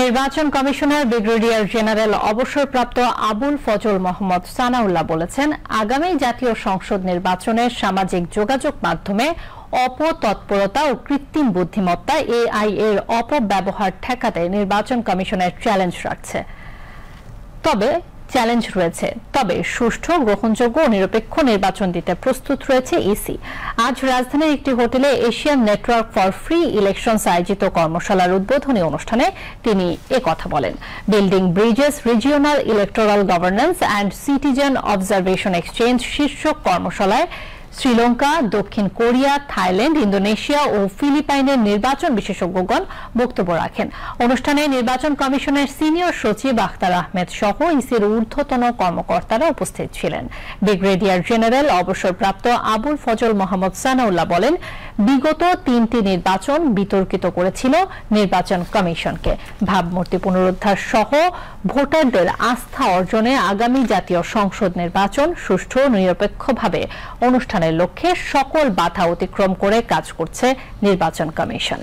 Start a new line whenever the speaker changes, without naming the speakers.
নির্বাচন commissioner brigadier general অবসরপ্রাপ্ত আবুল ফজল মোহাম্মদ সানাউল্লাহ বলেছেন, আগামী জাতীয় সংসদ নির্বাচনে সামাজিক যোগাযোগ মাধ্যমে অপতৎপরতা ও কৃত্রিম বুদ্ধিমত্তা এআই এর অপব্যবহার ঠেকাতে নির্বাচন কমিশনের চ্যালেঞ্জ রয়েছে। তবে সুষ্ঠু, গ্রহণযোগ্য ও নিরপেক্ষ নির্বাচন দিতে প্রস্তুত রয়েছে ইসি। আজ রাজধানীর একটি হোটেলে Asian network for free elections আয়োজিত কর্মশালার উদ্বোধনী অনুষ্ঠানে তিনি একথা বলেন। Building Bridges regional electoral governance and citizen observation exchange শীর্ষক কর্মশালায় শ্রীলঙ্কা, দক্ষিণ কোরিয়া, থাইল্যান্ড, ইন্দোনেশিয়া ও ফিলিপাইনের নির্বাচন বিশেষজ্ঞগণ বক্তব্য রাখেন। অনুষ্ঠানে নির্বাচন কমিশনের সিনিয়র সচিব আখতার আহমেদ সহ ইসির ঊর্ধ্বতন কর্মকর্তারা উপস্থিত ছিলেন। ব্রিগেডিয়ার জেনারেল অবসরপ্রাপ্ত আবুল ফজল মোহাম্মদ সানাউল্লাহ বলেন, বিগত 3টি নির্বাচন বিতর্কিত করেছিল নির্বাচন কমিশনকে। ভাবমূর্তি পুনরুদ্ধার সহ ভোটারদের আস্থা অর্জনে আগামী জাতীয় সংসদ নির্বাচন সুষ্ঠু ও নিরপেক্ষভাবে অনুষ্ঠানের লক্ষ্যে সকল বাধা অতিক্রম করে কাজ করছে নির্বাচন কমিশন।